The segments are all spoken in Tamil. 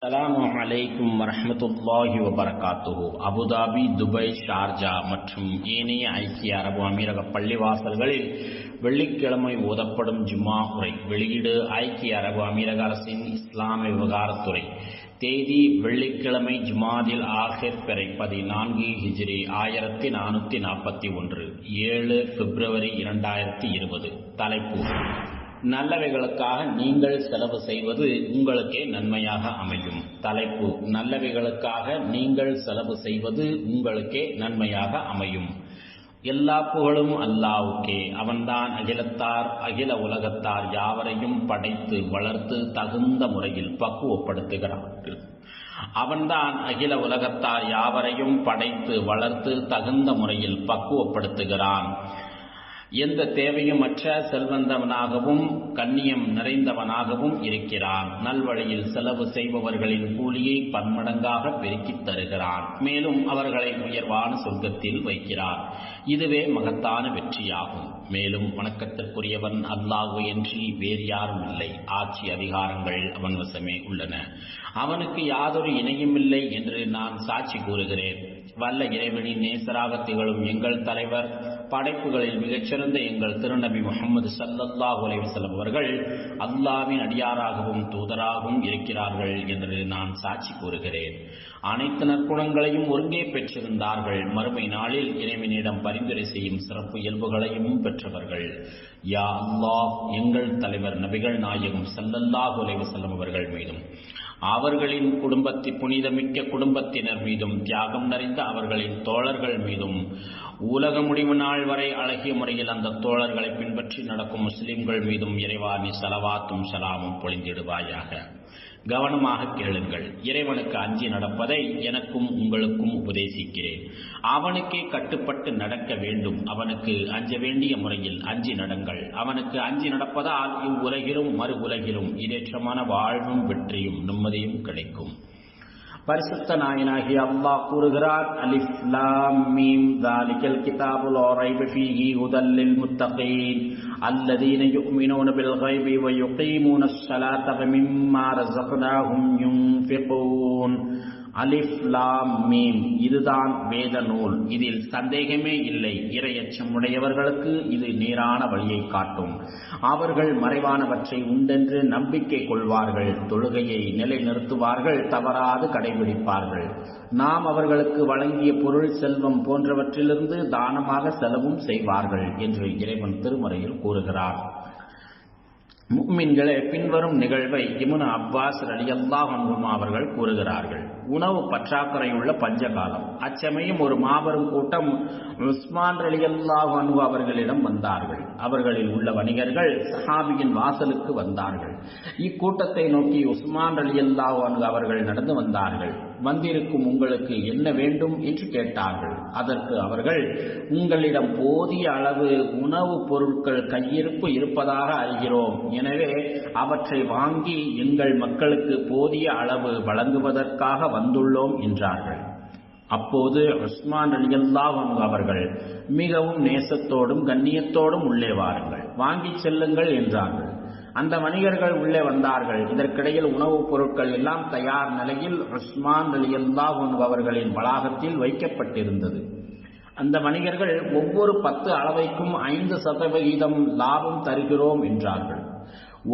அஸ்ஸலாமு அலைக்கும் வரஹ்மத்துல்லாஹி வபரகாத்துஹு. அபுதாபி, துபை, ஷார்ஜா மற்றும் ஏனைய ஐக்கிய அரபு அமீரக பள்ளிவாசல்களில் வெள்ளிக்கிழமை ஓதப்படும் ஜும்மா உரை. வெளியீடு ஐக்கிய அரபு அமீரக அரசின் இஸ்லாமிய விவகாரத்துறை. தேதி வெள்ளிக்கிழமை ஜுமாதில் ஆஹிர் பிறை 14 ஹிஜ்ரி 1441 7 பிப்ரவரி 2020. தலைப்பு: நல்லவைகளுக்காக நீங்கள் செலவு செய்வது உங்களுக்கே நன்மையாக அமையும். தலைப்பு: நல்லவைகளுக்காக நீங்கள் செலவு செய்வது உங்களுக்கே நன்மையாக அமையும். எல்லா புகழும் அல்லாஹ்வுக்கே. அவன்தான் அகில உலகத்தார் யாவரையும் படைத்து வளர்த்து தகுந்த முறையில் பக்குவப்படுத்துகிறான். அவன்தான் அகில உலகத்தார் யாவரையும் படைத்து வளர்த்து தகுந்த முறையில் பக்குவப்படுத்துகிறான். எந்த தேவையுமற்ற செல்வந்தவனாகவும் கண்ணியம் நிறைந்தவனாகவும் இருக்கிறான். நல்வழியில் செலவு செய்பவர்களின் கூலியை பன்மடங்காக பெருக்கித் தருகிறான். மேலும் அவர்களை உயர்வான சொர்க்கத்தில் வைக்கிறான். இதுவே மகத்தான வெற்றியாகும். மேலும் வணக்கத்திற்குரியவன் அல்லாஹ் என்று வேறு யாரும் இல்லை. ஆட்சி அதிகாரங்கள் அவன் வசமே உள்ளன. அவனுக்கு யாதொரு இணையுமில்லை என்று நான் சாட்சி கூறுகிறேன். வல்ல இறைவனின் நேசராக திகழும் எங்கள் தலைவர், படைப்புகளில் மிகச்சிறந்த எங்கள் திருநபி முஹம்மது ஸல்லல்லாஹு அலைஹி வஸல்லம் அவர்கள் அல்லாஹ்வின் அடியாராகவும் தூதராகவும் இருக்கிறார்கள் என்று நான் சாட்சி கூறுகிறேன். அனைத்து நற்குணங்களையும் ஒருங்கே பெற்றிருந்தார்கள். மறுமை நாளில் இறைவனிடம் பரிந்துரை செய்யும் சிறப்பு இயல்புகளையும் பெற்றவர்கள். யா அல்லாஹ், எங்கள் தலைவர் நபிகள் நாயகம் ஸல்லல்லாஹு அலைஹி வஸல்லம் அவர்கள் மீதும் அவர்களின் புனிதமிக்க குடும்பத்தினர் மீதும் தியாகம் நிறைந்த அவர்களின் தோழர்கள் மீதும் உலக முடிவு நாள் வரை அழகிய முறையில் அந்த தோழர்களை பின்பற்றி நடக்கும் முஸ்லிம்கள் மீதும் இறைவா நீ ஸலவாத்தும் ஸலாமும் பொழிந்திடுவாயாக. கவனமாக கேளுங்கள். இறைவனுக்கு அஞ்சி நடப்பதை எனக்கும் உங்களுக்கும் உபதேசிக்கிறேன். அவனுக்கே கட்டுப்பட்டு நடக்க வேண்டும். அவனுக்கு அஞ்ச வேண்டிய முறையில் அஞ்சி நடங்கள். அவனுக்கு அஞ்சி நடப்பதால் இவ்வுலகிலும் மறு உலகிலும் இதேற்றமான வாழ்வும் வெற்றியும் நிம்மதியும் கிடைக்கும். பரிசுத்த நாயனாகி அல்லாஹ் கூறுகிறார்: அலிஃப் லாம் மீம் ஸாலிகல் கிதாபு லா ரைப ஃபீஹி ஹுதல் லில் முத்தகீன் அல்லதீன யுமினூன பில் கைபி வ யுகீமூனஸ் ஸலாத வ மிம்மா ரஸக்னாஹும் யுன்ஃபிகூன். அலிஃப் லாம் மீம், இதுதான் வேத நூல். இதில் சந்தேகமே இல்லை. இறையச்சமுடையவர்களுக்கு இது நேரான வழியை காட்டும். அவர்கள் மறைவானவற்றை உண்டென்று நம்பிக்கை கொள்வார்கள். தொழுகையை நிலைநிறுத்துவார்கள். தவறாது கடைபிடிப்பார்கள். நாம் அவர்களுக்கு வழங்கிய பொருள், செல்வம் போன்றவற்றிலிருந்து தானமாக செலவும் செய்வார்கள் என்று இறைவன் திருமறையில் கூறுகிறார். முஃமின்களே, பின்வரும் நிகழ்வை இப்னு அப்பாஸ் ரலியல்லாஹு அன்ஹு அவர்கள் கூறுகிறார்கள். உணவு பற்றாக்குறையுள்ள பஞ்சகாலம். அச்சமயம் ஒரு மாபெரும் கூட்டம் உஸ்மான் ரலியல்லாஹு அன்ஹு அவர்களிடம் வந்தார்கள். அவர்களில் உள்ள வணிகர்கள் சஹாபியின் வாசலுக்கு வந்தார்கள். இக்கூட்டத்தை நோக்கி உஸ்மான் ரலியல்லாஹு அன்ஹு அவர்கள் நடந்து வந்தார்கள். வந்திருக்கும் உங்களுக்கு என்ன வேண்டும் என்று கேட்டார்கள். அதற்கு அவர்கள், உங்களிடம் போதிய அளவு உணவுப் பொருட்கள் கையிருப்பு இருப்பதாக அறிகிறோம். எனவே அவற்றை வாங்கி எங்கள் மக்களுக்கு போதிய அளவு வழங்குவதற்காக வந்துள்ளோம் என்றார்கள். அப்போது உஸ்மான் ரலியல்லாஹு அன்ஹு அவர்கள் மிகவும் நேசத்தோடும் கண்ணியத்தோடும் உள்ளே வாருங்கள், வாங்கிச் செல்லுங்கள் என்றார்கள். அந்த வணிகர்கள் உள்ளே வந்தார்கள். இதற்கிடையில் உணவுப் பொருட்கள் எல்லாம் தயார் நிலையில் உஸ்மான் ரலியல்லாஹு அன்ஹு அவர்களின் வளாகத்தில் வைக்கப்பட்டிருந்தது. அந்த வணிகர்கள் ஒவ்வொரு 10 அளவைக்கும் 5% லாபம் தருகிறோம் என்றார்கள்.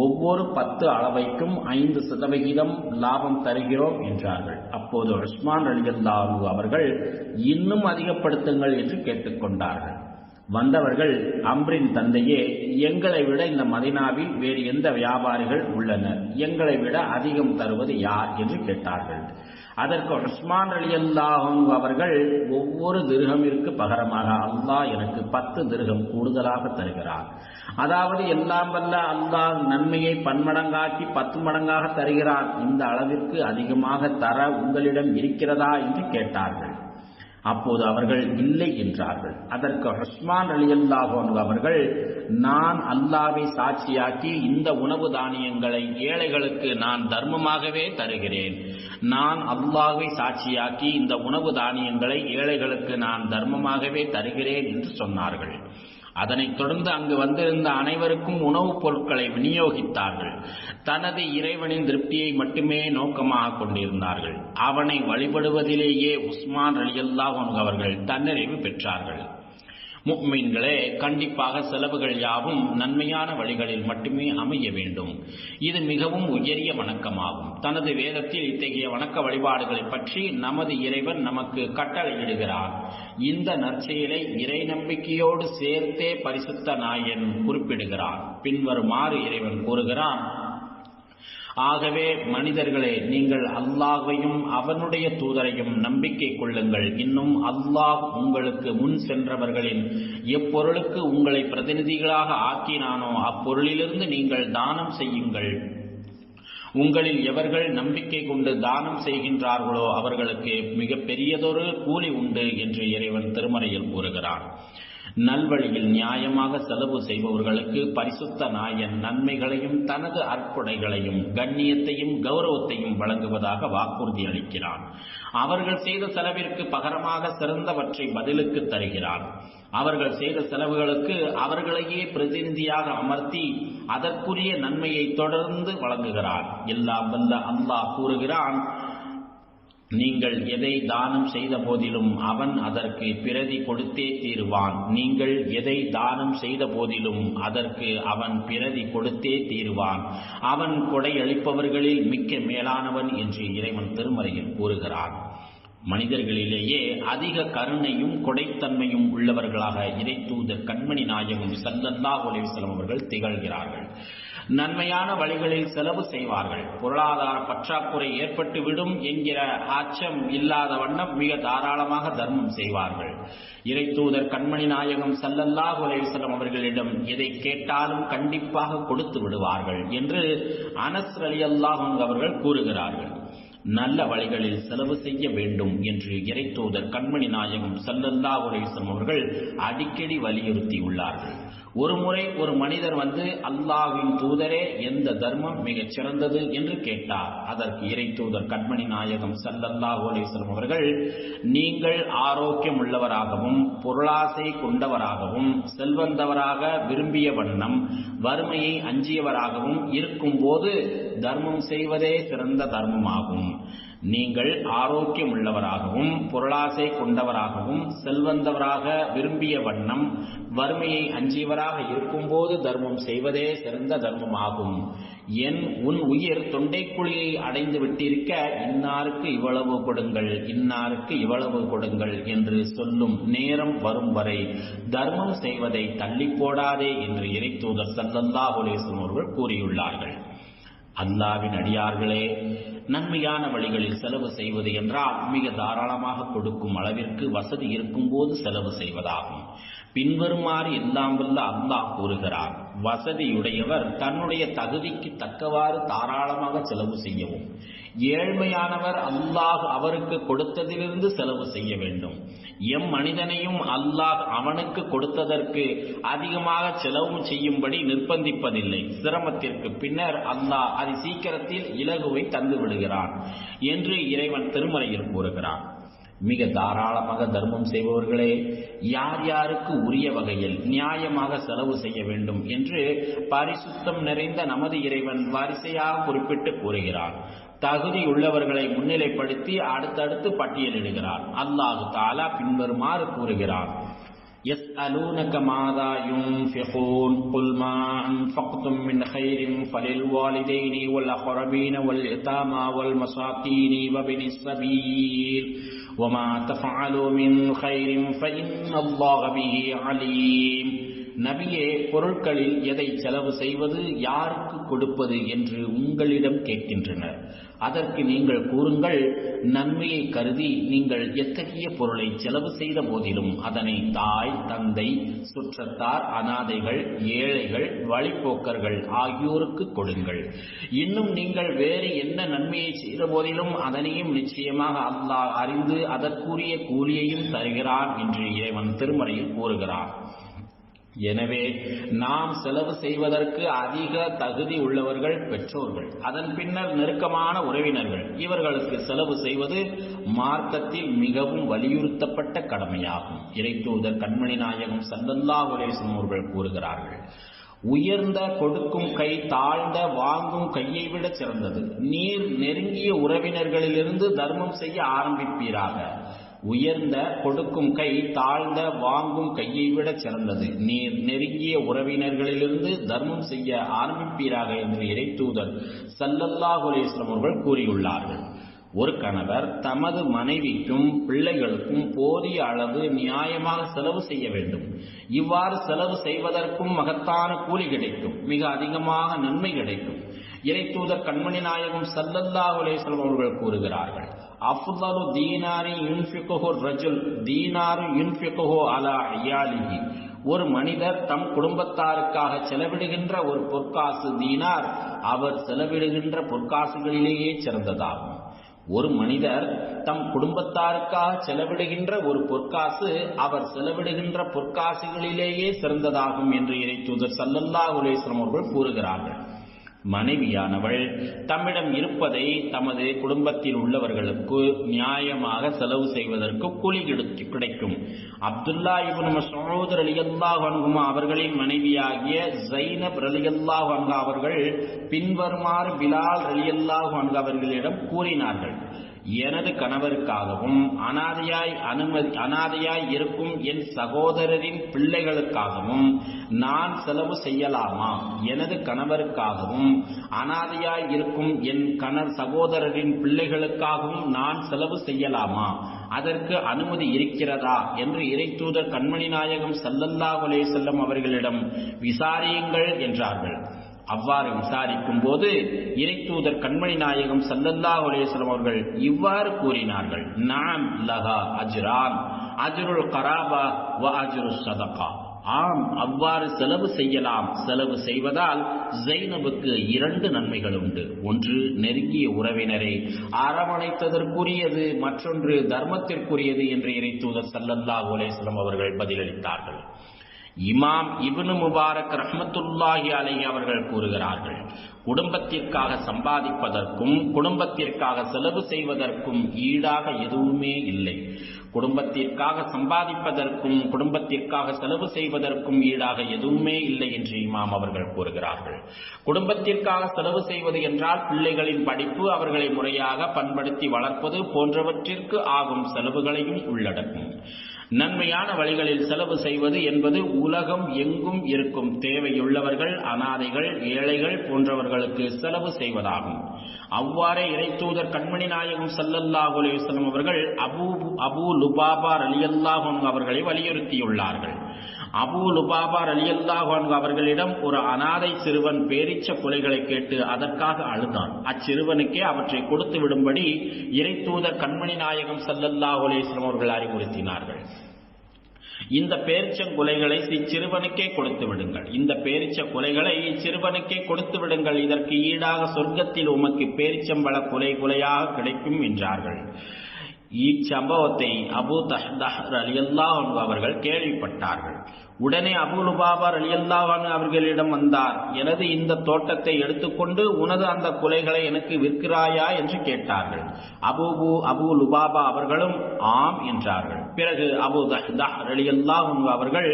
ஒவ்வொரு 10 அளவைக்கும் 5% லாபம் தருகிறோம் என்றார்கள். அப்போது உஸ்மான் ரலியல்லாஹு அன்ஹு அவர்கள் இன்னும் அதிகப்படுத்துங்கள் என்று கேட்டுக்கொண்டார்கள். வந்தவர்கள், அம்ரின் தந்தையே, எங்களை விட இந்த மதீனாவில் வேறு எந்த வியாபாரிகள் உள்ளனர்? எங்களை விட அதிகம் தருவது யார் என்று கேட்டார்கள். அதற்கு உஸ்மான் ரலியல்லாஹு அன்ஹு அவர்கள், ஒவ்வொரு திர்ஹமிற்கு பகரமாக அல்லாஹ் எனக்கு 10 திர்ஹம் கூடுதலாக தருகிறார். அதாவது எல்லாம் வல்ல அல்லாஹ் நன்மையை பன்மடங்காக்கி 10 மடங்காக தருகிறார். இந்த அளவிற்கு அதிகமாக தர உங்களிடம் இருக்கிறதா என்று கேட்டார்கள். அப்போது அவர்கள் இல்லை என்றார்கள். அதற்கு உஸ்மான் ரலியல்லாஹு அன்ஹு அவர்கள், நான் அல்லாஹ்வை சாட்சியாக்கி இந்த உணவு தானியங்களை ஏழைகளுக்கு நான் தர்மமாகவே தருகிறேன். நான் அல்லாஹ்வை சாட்சியாக்கி இந்த உணவு தானியங்களை ஏழைகளுக்கு நான் தர்மமாகவே தருகிறேன் என்று சொன்னார்கள். அதனைத் தொடர்ந்து அங்கு வந்திருந்த அனைவருக்கும் உணவுப் பொருட்களை விநியோகித்தார்கள். தனது இறைவனின் திருப்தியை மட்டுமே நோக்கமாக கொண்டிருந்தார்கள். அவனை வழிபடுவதிலேயே உஸ்மான் ரலியல்லாஹு அன்ஹு அவர்கள் தன்னிறைவு பெற்றார்கள். முஃமின்களே, கண்டிப்பாக செலவுகள் யாவும் நன்மையான வழிகளில் மட்டுமே அமைய வேண்டும். இது மிகவும் உயரிய வணக்கமாகும். தனது வேதத்தில் இத்தகைய வணக்க வழிபாடுகளை பற்றி நமது இறைவன் நமக்கு கட்டளையிடுகிறார். இந்த நற்செயலை இறை நம்பிக்கையோடு சேர்த்தே பரிசுத்த நாயன் குறிப்பிடுகிறார். பின்வருமாறு இறைவன் கூறுகிறான்: ஆகவே மனிதர்களே, நீங்கள் அல்லாஹ்வையும் அவனுடைய தூதரையும் நம்பிக்கை கொள்ளுங்கள். இன்னும் அல்லாஹ் உங்களுக்கு முன் சென்றவர்களின் எப்பொருளுக்கு உங்களை பிரதிநிதிகளாக ஆக்கினானோ அப்பொருளிலிருந்து நீங்கள் தானம் செய்யுங்கள். உங்களில் எவர்கள் நம்பிக்கை கொண்டு தானம் செய்கின்றார்களோ அவர்களுக்கு மிக பெரியதொரு கூலி உண்டு என்று இறைவன் திருமறையில் கூறுகிறான். நல்வழியில் நியாயமாக செலவு செய்பவர்களுக்கு பரிசுத்த நாயன் நன்மைகளையும் தனது அற்புடைகளையும் கண்ணியத்தையும் கௌரவத்தையும் வழங்குவதாக வாக்குறுதி அளிக்கிறான். அவர்கள் செய்த செலவிற்கு பகரமாக சிறந்தவற்றை பதிலுக்கு தருகிறான். அவர்கள் செய்த செலவுகளுக்கு அவர்களையே பிரதிநிதியாக அமர்த்தி அதற்குரிய நன்மையை தொடர்ந்து வழங்குகிறான். எல்லாம் வல்ல அல்லாஹ் கூறுகிறான்: நீங்கள் எதை தானம் செய்த போதிலும் அவன் அதற்கு பிரதி கொடுத்தே தீருவான். நீங்கள் எதை தானம் செய்த போதிலும் அதற்கு அவன் பிரதி கொடுத்தே தீருவான். அவன் கொடையளிப்பவர்களில் மிக்க மேலானவன் என்று இறைவன் திருமறையில் கூறுகிறான். மனிதர்களிலேயே அதிக கருணையும் கொடைத்தன்மையும் உள்ளவர்களாக இறைத்தூதர் கண்மணி நாயகம் ஸல்லல்லாஹு அலைஹி வஸல்லம் அவர்கள் திகழ்கிறார்கள். நன்மையான வழிகளில் செலவு செய்வார்கள். பொருளாதார பற்றாக்குறை ஏற்பட்டுவிடும் என்கிற அச்சம் இல்லாத வண்ணம் மிக தாராளமாக தர்மம் செய்வார்கள். இறைத்தூதர் கண்மணி நாயகம் ஸல்லல்லாஹு அலைஹி வஸல்லம் அவர்களிடம் எதை கேட்டாலும் கண்டிப்பாக கொடுத்து விடுவார்கள் என்று அனஸ் ரலியல்லாஹு அன்ஹு அவர்கள் கூறுகிறார்கள். நல்ல வழிகளில் செலவு செய்ய வேண்டும் என்று இறைத்தூதர் கண்மணி நாயகம் ஸல்லல்லாஹு அலைஹி வஸல்லம் அவர்கள் அடிக்கடி வலியுறுத்தியுள்ளார்கள். ஒரு முறை ஒரு மனிதர் வந்து, அல்லாஹ்வின் தூதரே, எந்த தர்மம் மிகச் சிறந்தது என்று கேட்டார். அதற்கு இறைத்தூதர் கண்மணி நாயகம் ஸல்லல்லாஹு அலைஹி வஸல்லம் அவர்கள், நீங்கள் ஆரோக்கியம் உள்ளவராகவும் பொருளாசை கொண்டவராகவும் செல்வந்தவராக விரும்பிய வண்ணம் வறுமையை அஞ்சியவராகவும் இருக்கும்போது தர்மம் செய்வதே சிறந்த தர்மமாகும். நீங்கள் ஆரோக்கியம் உள்ளவராகவும் பொருளாசை கொண்டவராகவும் செல்வந்தவராக விரும்பிய வண்ணம் வறுமையை அஞ்சியவராக இருக்கும்போது தர்மம் செய்வதே சிறந்த தர்மமாகும். உன் உயிர் தொண்டைக்குழியை அடைந்து விட்டிருக்க இன்னாருக்கு இவ்வளவு கொடுங்கள், இன்னாருக்கு இவ்வளவு கொடுங்கள் என்று சொல்லும் நேரம் வரும் வரை தர்மம் செய்வதை தள்ளி போடாதே என்று இறைத்தூதர் ஸல்லல்லாஹு அலைஹி வஸல்லம் அவர்கள் கூறியுள்ளார்கள். அல்லாஹ்வின் அடியார்களே, நன்மையான வழிகளில் செலவு செய்வது என்றால் மிக தாராளமாக கொடுக்கும் அளவிற்கு வசதி இருக்கும்போது செலவு செய்வதாகும். பின்வருமாறு எல்லாம் வல்ல அல்லாஹ் கூறுகிறார்: வசதியுடையவர் தன்னுடைய தகுதிக்கு தக்கவாறு தாராளமாக செலவு செய்யவும், ஏழ்மையானவர் அல்லாஹ் அவருக்கு கொடுத்ததிலிருந்து செலவு செய்ய வேண்டும். மனிதனையும் அல்லாஹ் அவனுக்கு கொடுத்ததற்கு அதிகமாக செலவு செய்யும்படி நிர்பந்திப்பதில்லை. சிரமத்திற்கு பின்னர் அல்லாஹ் அதி சீக்கிரத்தில் இலகுவை தந்து விடுகிறான் என்று இறைவன் திருமறையில் கூறுகிறான். மிக தாராளமாக தர்மம் செய்பவர்களே, யார் யாருக்கு உரிய வகையில் நியாயமாக செலவு செய்ய வேண்டும் என்று பரிசுத்தம் நிறைந்த நமது இறைவன் வரிசையாக குறிப்பிட்டு கூறுகிறான். தகுதி உள்ளவர்களை முன்னிலைப்படுத்தி அடுத்தடுத்து பட்டியலிடுகிறார். அல்லாஹு தஆலா பின்வருமாறு கூறுகிறார்: يسألونك ماذا ينفقون قل ما أنفقتم من خير فللوالدين والأقربين واليتامى والمساكين وابن السبيل وما تفعلوا من خير فإن الله به عليم. நபியே, பொருட்களில் எதை செலவு செய்வது, யாருக்கு கொடுப்பது என்று உங்களிடம் கேட்கின்றனர். அதற்கு நீங்கள் கூறுங்கள், நன்மையை கருதி நீங்கள் எத்தகைய பொருளை செலவு செய்த போதிலும் அதனை தாய், தந்தை, சுற்றத்தார், அனாதைகள், ஏழைகள், வழிப்போக்கர்கள் ஆகியோருக்கு கொடுங்கள். இன்னும் நீங்கள் வேறு என்ன நன்மையை செய்த போதிலும் அதனையும் நிச்சயமாக அல்லாஹ் அறிந்து அதற்குரிய கூலியையும் தருகிறான் என்று இறைவன் திருமறையில் கூறுகிறான். எனவே நாம் செலவு செய்வதற்கு அதிக தகுதி உள்ளவர்கள் பெற்றோர்கள், அதன் பின்னர் நெருக்கமான உறவினர்கள். இவர்களுக்கு செலவு செய்வது மார்க்கத்தில் மிகவும் வலியுறுத்தப்பட்ட கடமையாகும். இறைத்தூதர் கண்மணி நாயகம் ஸல்லல்லாஹு அலைஹி வஸல்லம் அவர்கள் கூறுகிறார்கள், உயர்ந்த கொடுக்கும் கை தாழ்ந்த வாங்கும் கையை விட சிறந்தது. நீர் நெருங்கிய உறவினர்களிலிருந்து தர்மம் செய்ய ஆரம்பிப்பீராக. உயர்ந்த கொடுக்கும் கை தாழ்ந்த வாங்கும் கையை விட சிறந்தது. நீர் நெருங்கிய உறவினர்களிலிருந்து தர்மம் செய்ய ஆரம்பிப்பீராக என்று இறைத்தூதர் ஸல்லல்லாஹு அலைஹி வஸல்லம் அவர்கள் கூறியுள்ளார்கள். ஒரு கணவர் தமது மனைவிக்கும் பிள்ளைகளுக்கும் போதிய அளவு நியாயமாக செலவு செய்ய வேண்டும். இவ்வாறு செலவு செய்வதற்கும் மகத்தான கூலி கிடைக்கும், மிக அதிகமாக நன்மை கிடைக்கும். இறைத்தூதர் கண்மணி நாயகம் ஸல்லல்லாஹு அலைஹி வஸல்லம் அவர்கள் கூறுகிறார்கள், அஃதலு தீனாரி யுன்ஃபிகுஹு ரஜுல் தீனாரு யுன்ஃபிகுஹு அலா இயாலிஹி. ஒரு மனிதர் தம் குடும்பத்தாருக்காக செலவிடுகின்ற ஒரு பொற்காசு தீனார் அவர் செலவிடுகின்ற பொற்காசுகளிலேயே சிறந்ததாகும். ஒரு மனிதர் தம் குடும்பத்தாருக்காக செலவிடுகின்ற ஒரு பொற்காசு அவர் செலவிடுகின்ற பொற்காசுகளிலேயே சிறந்ததாகும் என்று இறைத்தூதர் ஸல்லல்லாஹு அலைஹி வஸல்லம் அவர்கள் கூறுகிறார்கள். மனைவியானவள் தம்மிடம் இருப்பதை தமது குடும்பத்தில் உள்ளவர்களுக்கு நியாயமாக செலவு செய்வதற்கு கூலி கிடைக்கும். அப்துல்லா இப்னு மஸ்ஊத் ரலியல்லாஹு அன்ஹு அவர்களின் மனைவியாகிய ஸைனப் ரலியல்லாஹு அன்ஹா அவர்கள் பின்வருமாறு பிலால் ரலியல்லாஹு அன்ஹு அவர்களிடம் கூறினார்கள், எனது கணவருக்காகவும் அனாதையாய் இருக்கும் என் சகோதரரின் பிள்ளைகளுக்காகவும் நான் செலவு செய்யலாமா? எனது கணவருக்காகவும் அனாதையாய் இருக்கும் என் சகோதரரின் பிள்ளைகளுக்காகவும் நான் செலவு செய்யலாமா? அதற்கு அனுமதி இருக்கிறதா என்று இறைத்தூதர் கண்மணி நாயகம் ஸல்லல்லாஹு அலைஹி வஸல்லம் அவர்களிடம் விசாரியுங்கள் என்றார்கள். அவ்வாறு விசாரிக்கும் போது இறைத்தூதர் கண்மணி நாயகம் ஸல்லல்லாஹு அலைஹி வஸல்லம் அவர்கள் இவ்வாறு கூறினார்கள், நாம் லஹா அஜ்ரான், அஜ்ருல் கராபா வ அஜ்ருஸ் ஸதகா. ஆம், அவ்வாறு செலவு செய்யலாம். செலவு செய்வதால் ஸைனபுக்கு 2 நன்மைகள் உண்டு. ஒன்று நெருங்கிய உறவினரை அரவணைத்ததற்குரியது, மற்றொன்று தர்மத்திற்குரியது என்று இறைத்தூதர் ஸல்லல்லாஹு அலைஹி வஸல்லம் அவர்கள் பதிலளித்தார்கள். இமாம் இப்னு முபாரக் ரஹ்மத்துல்லாஹி அலைஹி அவர்கள் கூறுகிறார்கள், குடும்பத்திற்காக சம்பாதிப்பதற்கும் குடும்பத்திற்காக செலவு செய்வதற்கும் ஈடாக எதுவுமே இல்லை. குடும்பத்திற்காக சம்பாதிப்பதற்கும் குடும்பத்திற்காக செலவு செய்வதற்கும் ஈடாக எதுவுமே இல்லை என்று இமாம் அவர்கள் கூறுகிறார்கள். குடும்பத்திற்காக செலவு செய்வது என்றால் பிள்ளைகளின் படிப்பு, அவர்களை முறையாக பண்படுத்தி வளர்ப்பது போன்றவற்றிற்கு ஆகும் செலவுகளையும் உள்ளடக்கும். நன்மையான வழிகளில் செலவு செய்வது என்பது உலகம் எங்கும் இருக்கும் தேவையுள்ளவர்கள், அனாதைகள், ஏழைகள் போன்றவர்களுக்கு செலவு செய்வதாகும். அவ்வாறே இறைத்தூதர் கண்மணி நாயகம் ஸல்லல்லாஹு அலைஹி வஸல்லம் அவர்கள் அபூ லுபாபா ரலியல்லாஹு அன்ஹு அவர்களை வலியுறுத்தியுள்ளார்கள். அபூ லுபாபா ரலியல்லாஹு அன்ஹு அவர்களிடம் ஒரு அனாதை சிறுவன் பேரிச்ச குலைகளை கேட்டு அதற்காக அழுதான். அச்சிறுவனுக்கே அவற்றை கொடுத்து விடும்படி இறைத்தூதர் கண்மணி நாயகம் ஸல்லல்லாஹு அலைஹி வஸல்லம் அவர்கள் அறிவுறுத்தினார்கள். இந்த பேரிச்சம் குலைகளை இச்சிறுவனுக்கே கொடுத்து விடுங்கள், இந்த பேரிச்ச குலைகளை இச்சிறுவனுக்கே கொடுத்து விடுங்கள், இதற்கு ஈடாக சொர்க்கத்தில் உமக்கு பேரிச்சம்பழ குலை குலையாக கிடைக்கும் என்றார்கள். இச்சம்பவத்தை அபூ தஹ்தாஹ் ரலியல்லாஹு அன்ஹு அவர்கள் கேள்விப்பட்டார்கள். உடனே அபூ லுபாபா ரலியல்லாஹு அன்ஹு அவர்களிடம் வந்தார். எனது இந்த தோட்டத்தை எடுத்துக்கொண்டு உனது அந்த குலைகளை எனக்கு விற்கிறாயா என்று கேட்டார்கள். அபூ லுபாபா அவர்களும் ஆம் என்றார்கள். பிறகு அபூ தஹ்தாஹ் ரலியல்லாஹு அன்ஹு அவர்கள்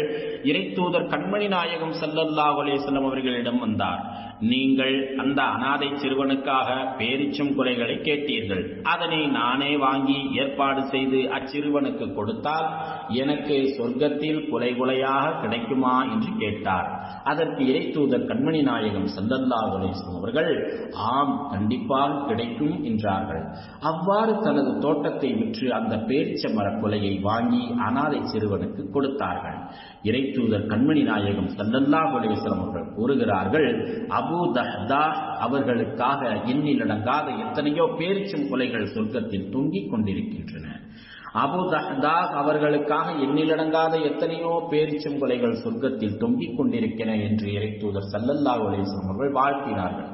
இறைத்தூதர் கண்மணி நாயகம் ஸல்லல்லாஹு அலைஹி வஸல்லம் அவர்களிடம் வந்தார். நீங்கள் அந்த அனாதை சிறுவனுக்காக பேரிச்சம் குலைகளை கேட்டீர்கள், அதனை நானே வாங்கி ஏற்பாடு செய்து அச்சிறுவனுக்கு கொடுத்தால் எனக்கு சொர்க்கத்தில் குலை குலையாக கிடைக்குமா என்று கேட்டார். அதற்கு இறைத்தூதர் கண்மணி நாயகம் ஸல்லல்லாஹு அலைஹி வஸல்லம் அவர்கள் ஆம், கண்டிப்பாக கிடைக்கும் என்றார்கள். அவ்வாறு தனது தோட்டத்தை விற்று அந்த பேரிச்ச மர குலையை வாங்கி அனாதை சிறுவனுக்கு கொடுத்தார்கள். இறைத்தூதர் கண்மணி நாயகம் ஸல்லல்லாஹு அலைஹி வஸல்லம் அவர்கள் கூறுகிறார்கள், அபூ தஹ்தாஹ் அவர்களுக்காக எண்ணிலடங்காத எத்தனையோ பேரிச்சம் குலைகள் சொர்க்கத்தில் தொங்கிக் கொண்டிருக்கின்றன. அபூ தஹ்தாஹ் அவர்களுக்காக எண்ணிலடங்காத எத்தனையோ பேரிச்சம் குலைகள் சொர்க்கத்தில் தொங்கிக் கொண்டிருக்கின்றன என்று இறைத்தூதர் ஸல்லல்லாஹு அலைஹி வஸல்லம் அவர்கள் வாழ்த்தினார்கள்.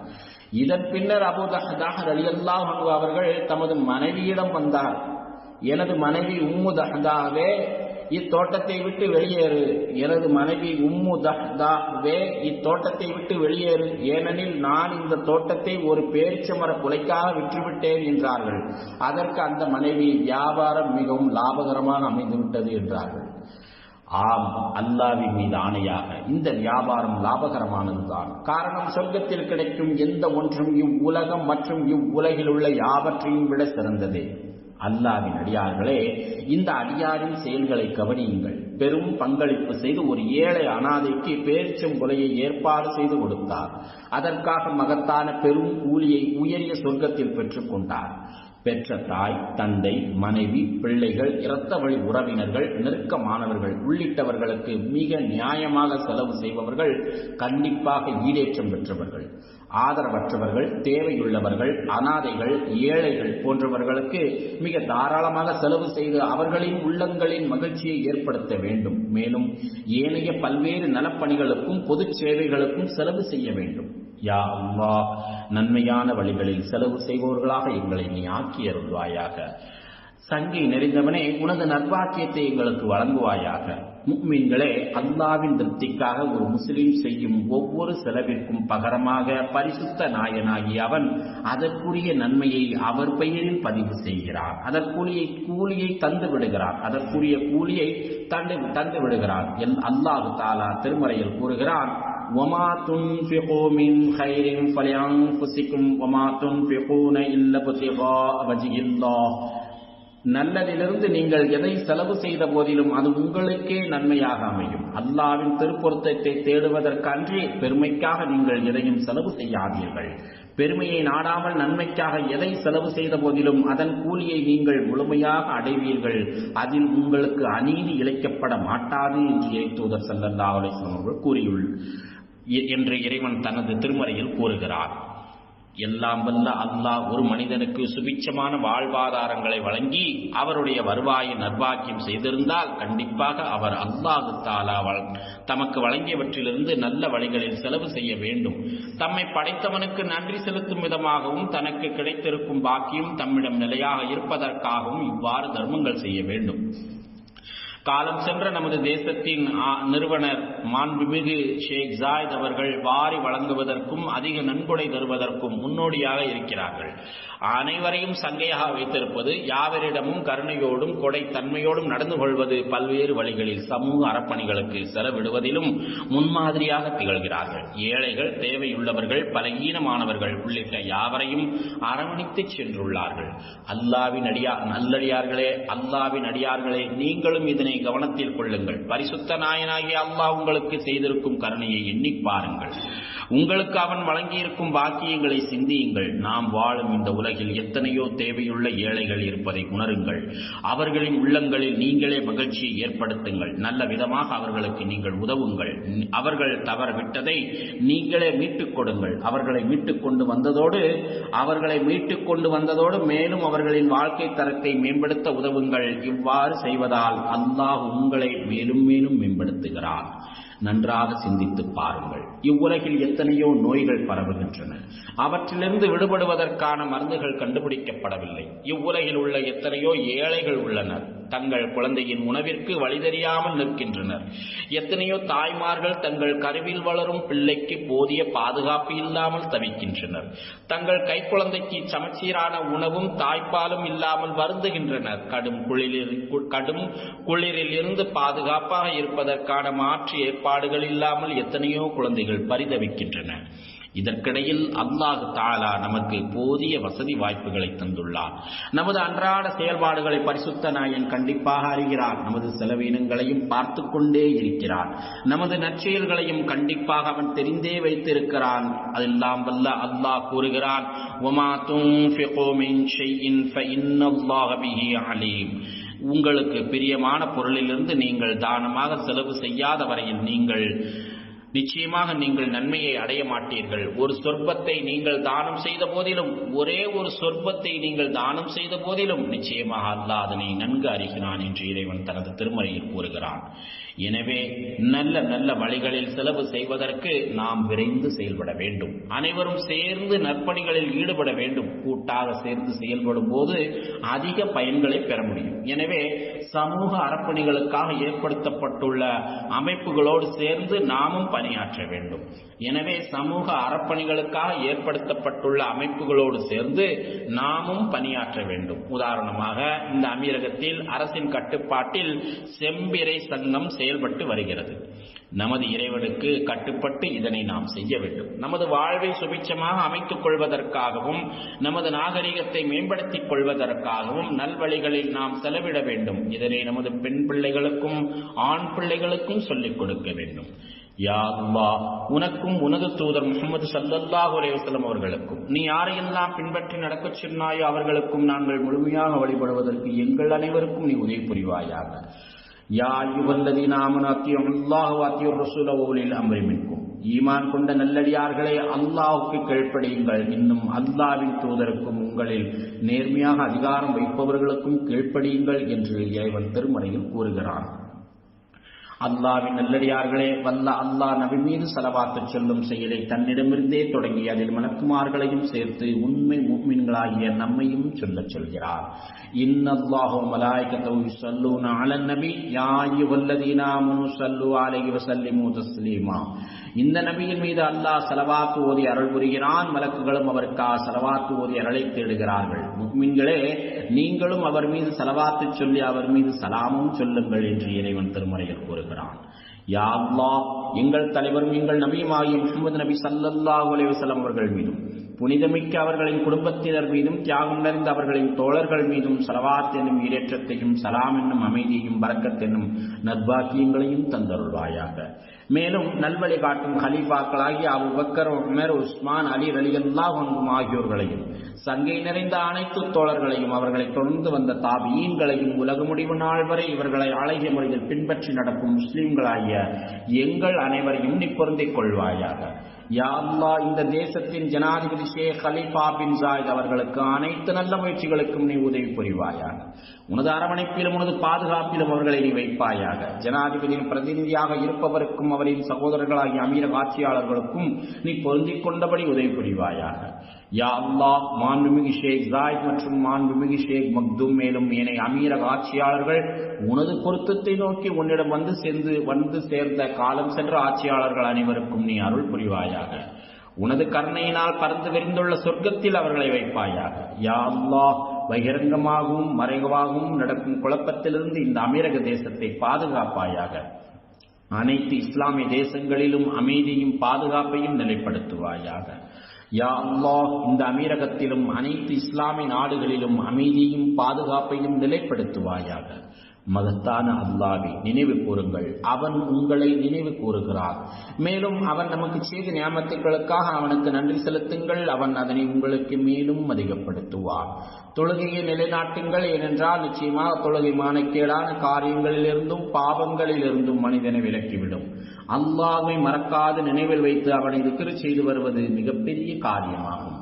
இதன் பின்னர் அபூ தஹ்தாஹ் ரலியல்லாஹு அன்ஹு அவர்கள் தமது மனைவியிடம் வந்தார். எனது மனைவி உம்மு தஹ்தாஹ்வே, இத்தோட்டத்தை விட்டு வெளியேறு, எனது மனைவி உம்மு தஹ்தாவே இத்தோட்டத்தை விட்டு வெளியேறு, ஏனெனில் நான் இந்த தோட்டத்தை ஒரு பேரிச்சமர குலைக்காக விற்றுவிட்டேன் என்றார்கள். அதற்கு அந்த மனைவி, வியாபாரம் மிகவும் லாபகரமாக அமைந்துவிட்டது என்றார்கள். ஆம், அல்லாஹ்வின் மீது ஆணையாக இந்த வியாபாரம் லாபகரமானதுதான். காரணம், சொர்க்கத்தில் கிடைக்கும் எந்த ஒன்றும் இவ்வுலகம் மற்றும் இவ்வுலகில் உள்ள யாவற்றையும் விட சிறந்ததே. அல்லாஹ்வின் அடியார்களே, இந்த அடியாரின் செயல்களை கவனியுங்கள். பெரும் பங்களிப்பு செய்து ஒரு ஏழை அனாதைக்கு பேரிச்சம்புலையை ஏற்பாடு செய்து கொடுத்தார். அதற்காக மகத்தான பெரும் கூலியை உயரிய சொர்க்கத்தில் பெற்றுக் கொண்டார். பெற்ற தாய், தந்தை, மனைவி, பிள்ளைகள், இரத்த வழி உறவினர்கள், நெருக்கமானவர்கள் உள்ளிட்டவர்களுக்கு மிக நியாயமாக செலவு செய்பவர்கள் கண்டிப்பாக ஈடேற்றம் பெற்றவர்கள். ஆதரவற்றவர்கள், தேவையுள்ளவர்கள், அனாதைகள், ஏழைகள் போன்றவர்களுக்கு மிக தாராளமாக செலவு செய்து அவர்களின் உள்ளங்களின் மகிழ்ச்சியை ஏற்படுத்த வேண்டும். மேலும் ஏனைய பல்வேறு நலப்பணிகளுக்கும் பொது சேவைகளுக்கும் செலவு செய்ய வேண்டும். யா அல்லாஹ், நன்மையான வழிகளில் செலவு செய்பவர்களாக எங்களை நீ ஆக்கி அருள்வாயாக. சங்கை நிறைந்தவனே, உனது நற்பாக்கியத்தை எங்களுக்கு வழங்குவாயாக. முஃமின்களே, அல்லாஹ்வின் திருப்திக்காக ஒரு முஸ்லிம் செய்யும் ஒவ்வொரு செலவிற்கும் பகரமாக பரிசுத்த நாயனாகி அவன் அதற்குரிய நன்மையை அவர் பெயரில் பதிவு செய்கிறான். அதற்குரிய கூலியை தந்து விடுகிறான். அதற்குரிய கூலியை தந்து விடுகிறான். அல்லாஹ் தஆலா திருமறையில் கூறுகிறான், وَمَا تُنْفِقُوا مِنْ خَيْرٍ فَلِأَنْفُسِكُمْ وَمَا تُنْفِقُونَ إِلَّا ابْتِغَاءَ وَجْهِ اللَّهِ. நல்லதிலிருந்து நீங்கள் எதை செலவு செய்த போதிலும் அது உங்களுக்கே நன்மையாக அமையும். அல்லாஹ்வின் திருப்பொருத்தத்தை தேடுவதற்கன்றி பெருமைக்காக நீங்கள் எதையும் செலவு செய்யாதீர்கள். பெருமையை நாடாமல் நன்மைக்காக எதை செலவு செய்த போதிலும் அதன் கூலியை நீங்கள் முழுமையாக அடைவீர்கள். அதில் உங்களுக்கு அநீதி இழைக்கப்பட மாட்டாது என்று இறைத்தூதர் ஸல்லல்லாஹு அலைஹி வஸல்லம் அவர்கள் கூறியுள்ளார் என்று இறைவன் தனது திருமறையில் கூறுகிறார். எல்லாம் வல்ல அல்லாஹ் ஒரு மனிதனுக்கு சுபிட்சமான வாழ்வாதாரங்களை வழங்கி அவருடைய வருவாயை நர்பாக்கியம் செய்திருந்தால் கண்டிப்பாக அவர் அல்லாஹ் தஆலா தமக்கு வழங்கியவற்றிலிருந்து நல்ல வழிகளில் செலவு செய்ய வேண்டும். தம்மை படைத்தவனுக்கு நன்றி செலுத்தும் விதமாகவும் தனக்கு கிடைத்திருக்கும் பாக்கியம் தம்மிடம் நிலையாக இருப்பதற்காகவும் இவ்வாறு தர்மங்கள் செய்ய வேண்டும். காலம் சென்ற நமது தேசத்தின் நிறுவனர் மாண்புமிகு ஷேக் ஜாயித் அவர்கள் வாரி வழங்குவதற்கும் அதிக நன்கொடை தருவதற்கும் முன்னோடியாக இருக்கிறார்கள். அனைவரையும் சங்கையாக வைத்திருப்பது, யாவரிடமும் கருணையோடும் கொடை தன்மையோடும் நடந்து கொள்வது, பல்வேறு வழிகளில் சமூக அறப்பணிகளுக்கு செலவிடுவதிலும் முன்மாதிரியாக திகழ்கிறார்கள். ஏழைகள், தேவையுள்ளவர்கள், பலகீனமானவர்கள் உள்ளிட்ட யாவரையும் அரவணைத்து சென்றுள்ளார்கள். அல்லாஹ்வின் அடியார்களே, நீங்களும் இதனை கவனத்தில் கொள்ளுங்கள். பரிசுத்த நாயனாகிய அல்லாஹ் உங்களுக்கு செய்திருக்கும் கருணையை எண்ணி பாருங்கள். உங்களுக்கு அவன் வழங்கியிருக்கும் பாக்கியங்களை சிந்தியுங்கள். நாம் வாழும் இந்த உலகில் எத்தனையோ தேவையுள்ள ஏழைகள் இருப்பதை உணருங்கள். அவர்களின் உள்ளங்களில் நீங்களே மகிழ்ச்சியை ஏற்படுத்துங்கள். நல்ல விதமாக அவர்களுக்கு நீங்கள் உதவுங்கள். அவர்கள் தவறவிட்டதை நீங்களே மீட்டுக் கொடுங்கள். அவர்களை மீட்டுக் கொண்டு வந்ததோடு மேலும் அவர்களின் வாழ்க்கை தரத்தை மேம்படுத்த உதவுங்கள். இவ்வாறு செய்வதால் அல்லாஹ் உங்களை மேலும் மேலும் மேம்படுத்துகிறான். நன்றாக சிந்தித்து பாருங்கள். இவ்வுலகில் எத்தனையோ நோய்கள் பரவுகின்றன. அவற்றிலிருந்து விடுபடுவதற்கான மருந்துகள் கண்டுபிடிக்கப்படவில்லை. இவ்வுலகில் உள்ள எத்தனையோ ஏழைகள் உள்ளனர். தங்கள் குழந்தையின் உணவிற்கு வழி தெரியாமல் நிற்கின்றனர். எத்தனையோ தாய்மார்கள் தங்கள் கருவில் வளரும் பிள்ளைக்கு போதிய பாதுகாப்பு இல்லாமல் தவிக்கின்றனர். தங்கள் கைக்குழந்தைக்கு சமச்சீரான உணவும் தாய்ப்பாலும் இல்லாமல் வருந்துகின்றனர். கடும் குளிரில் இருந்து பாதுகாப்பாக இருப்பதற்கான மாற்று ஏற்பாடுகள் இல்லாமல் எத்தனையோ குழந்தைகள் பரிதவிக்கின்றன. இதற்கிடையில் அல்லாஹ் தஆலா நமக்கு போதிய வசதி வாய்ப்புகளை தந்துள்ளார். நமது அன்றாட செயல்பாடுகளை பரிசுத்த நாயன் கண்டிப்பாக அறிகிறார். நமது செலவினங்களையும் பார்த்து கொண்டே இருக்கிறார். நமது நற்செயல்களையும் கண்டிப்பாக அவன் தெரிந்தே வைத்திருக்கிறான். அதெல்லாம் வல்ல அல்லாஹ் கூறுகிறான், வமா துன்ஃபிகு மின் ஷைஇன் ஃபஇன்னல்லாஹ பிஹி அலீம். உங்களுக்கு பிரியமான பொருளிலிருந்து நீங்கள் தானமாக செலவு செய்யாத வரையில் நிச்சயமாக நீங்கள் நன்மையை அடைய மாட்டீர்கள். ஒரு சொற்பத்தை நீங்கள் தானம் செய்த போதிலும், ஒரே ஒரு சொற்பத்தை நீங்கள் தானம் செய்த போதிலும் நிச்சயமாக அல்லாஹ் அதனை நன்கு அறிகிறான் என்று இறைவன் தனது திருமறையில் கூறுகிறான். எனவே நல்ல நல்ல வழிகளில் செலவு செய்வதற்கு நாம் விரைந்து செயல்பட வேண்டும். அனைவரும் சேர்ந்து நற்பணிகளில் ஈடுபட வேண்டும். கூட்டாக சேர்ந்து செயல்படும் போது அதிக பயன்களை பெற முடியும். எனவே சமூக அறப்பணிகளுக்காக ஏற்படுத்தப்பட்டுள்ள அமைப்புகளோடு சேர்ந்து நாமும் பணியாற்ற வேண்டும். எனவே சமூக அறப்பணிகளுக்காக ஏற்படுத்தப்பட்டுள்ள அமைப்புகளோடு சேர்ந்து நாமும் பணியாற்ற வேண்டும். உதாரணமாக இந்த அமீரகத்தில் அரசின் கட்டுப்பாட்டில் செம்பிறை சங்கம் செயல்பட்டு வருகிறது. நமது இறைவனுக்கு கட்டுப்பட்டு இதனை நாம் செய்ய வேண்டும். நமது வாழ்வை சுபிட்சமாக அமைத்துக் கொள்வதற்காகவும் நமது நாகரிகத்தை மேம்படுத்திக் கொள்வதற்காகவும் நல்வழிகளில் நாம் செலவிட வேண்டும். இதனை நமது பெண் பிள்ளைகளுக்கும் ஆண் பிள்ளைகளுக்கும் சொல்லிக் கொடுக்க வேண்டும். யா அல்லாஹ், உனக்கும் உனது தூதர் முஹம்மது ஸல்லல்லாஹு அலைஹி வஸல்லம் அவர்களுக்கும் நீ யாரையெல்லாம் பின்பற்றி நடக்கச் சொன்னாயோ அவர்களுக்கும் நாங்கள் முழுமையாக வழிபடுவதற்கு எங்கள் அனைவருக்கும் நீ உதவி புரிவாயாக. யா அய்யுஹல்லதீன ஆமனூ அத்தியுல்லாஹ வ அத்தியுர் ரசூல வ உலில் அம்ரி மின்கும். ஈமான் கொண்ட நல்லடியார்களே, அல்லாஹ்வுக்கு கீழ்ப்படியுங்கள், இன்னும் அல்லாஹ்வின் தூதருக்கும் உங்களில் நேர்மையாக அதிகாரம் வைப்பவர்களுக்கும் கீழ்ப்படியுங்கள் என்று இறைவன் திருமறையில் கூறுகிறான். அல்லாஹ்வின் நல்லடியார்களே, வல்ல அல்லாஹ் நபி மீது ஸலவாத்து சொல்லும் செயலை தன்னிடமிருந்தே தொடங்கி அதில் மலக்குமார்களையும் சேர்த்து உண்மை முஃமின்களாகிய நம்மையும் சொல்லச் சொல்கிறார். இன்னல்லாஹ வ மலாயிகத்தஹு யுஸல்லூன அலன் நபி யா அய்யுஹல்லதீன ஆமனூ ஸல்லூ அலைஹி வ ஸல்லிமூ தஸ்லீமா. இந்த நபியின் மீது அல்லாஹ் ஸலவாத்து ஓதி அருள் புரிகிறான். மலக்குகளும் அவருக்காக ஸலவாத்து ஓதி அருளை தேடுகிறார்கள். முஃமின்களே, நீங்களும் அவர் மீது ஸலவாத்து சொல்லி அவர் மீது சலாமும் சொல்லுங்கள் என்று இறைவன் திருமறையில் கூறுகிறான். யா அல்லாஹ், எங்கள் தலைவரும் எங்கள் நபியுமாகிய முஹம்மது நபி ஸல்லல்லாஹு அலைஹி வஸல்லம் அவர்கள் மீதும் புனிதமிக்க அவர்களின் குடும்பத்தினர் மீதும் தியாகம் நிறைந்த அவர்களின் தோழர்கள் மீதும் ஸலவாத் என்னும் ஈரேற்றத்தையும் சலாம் என்னும் அமைதியையும் பரக்கத் என்னும் நற்பாக்கியங்களையும் தந்தருள்வாயாக. மேலும் நல்வழி காட்டும் கலீஃபாக்களாகிய அபூபக்கர், உமர், உஸ்மான், அலி ரலியல்லாஹு அன்ஹும் ஆகியோர்களையும் சங்கை நிறைந்த அனைத்து தோழர்களையும் அவர்களை தொடர்ந்து வந்த தாபீன்களையும் உலக முடிவு நாள் வரை இவர்களை அழகிய முறையில் பின்பற்றி நடக்கும் முஸ்லிம்களாகிய எங்கள் அனைவரையும் நீ பொருந்திக் கொள்வாயாக. யா அல்லாஹ், இந்த தேசத்தின் ஜனாதிபதி ஷேக் கலீஃபா பின் ஜாயித் அவர்களுக்கு அனைத்து நல்ல முயற்சிகளுக்கும் நீ உதவி புரிவாயாக. உனது அரவணைப்பிலும் உனது பாதுகாப்பிலும் அவர்களை நீ வைப்பாயாக. ஜனாதிபதியின் பிரதிநிதியாக இருப்பவருக்கும் அவரின் சகோதரர்களாகிய அமீரக ஆட்சியாளர்களுக்கும் நீ பொருந்திக் கொண்டபடி உதவி புரிவாயாக. யா அல்லாஹ், மாண்புமிகு ஷேக் ஜாயித் மற்றும் மாண்புமிகு ஷேக் மக்தூம் மேலும் ஏனைய அமீரக ஆட்சியாளர்கள் உனது பொருத்தத்தை நோக்கி உன்னிடம் வந்து சேர்ந்த காலம் சென்ற ஆட்சியாளர்கள் அனைவருக்கும் நீ அருள் புரிவாயாக. உனது கருணையினால் பறந்து விரிந்துள்ள சொர்க்கத்தில் அவர்களை வைப்பாயாக. யா அல்லாஹ், பகிரங்கமாகவும் மறைவாகவும் நடக்கும் குழப்பத்திலிருந்து இந்த அமீரக தேசத்தை பாதுகாப்பாயாக. அனைத்து இஸ்லாமிய தேசங்களிலும் அமைதியும் பாதுகாப்பையும் நிலைப்படுத்துவாயாக. யா அல்லாஹ், இந்த அமீரகத்திலும் அனைத்து இஸ்லாமிய நாடுகளிலும் அமைதியும் பாதுகாப்பையும் நிலைப்படுத்துவாயாக. மகத்தான அல்லாஹ்வை நினைவு கூறுங்கள், அவன் உங்களை நினைவு கூறுகிறான். மேலும் அவன் நமக்கு செய்த நியாமத்துகளுக்காக அவனுக்கு நன்றி செலுத்துங்கள், அவன் அதனை உங்களுக்கு மேலும் அதிகப்படுத்துவான். தொழுகையை நிலைநாட்டுங்கள், ஏனென்றால் நிச்சயமாக தொழுகை மானக்கேடான காரியங்களிலிருந்தும் பாவங்களிலிருந்தும் மனிதனை விலக்கிவிடும். அல்லாஹ்வை மறக்காது நினைவில் வைத்து அவனை திக்ர் செய்து வருவது மிகப்பெரிய காரியமாகும்.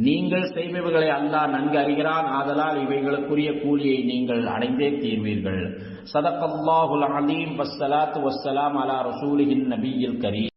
நீங்கள் செய்பவர்களை அல்லாஹ் நன்கு அறிகிறான். ஆதலால் இவைகளுக்குரிய கூலியை நீங்கள் அடைந்தே தீர்வீர்கள். ஸதகல்லாஹுல் அலீம். வஸ்ஸலாத்து வஸ்ஸலாம் அலா ரசூலிஹின் நபியில் கரீம்.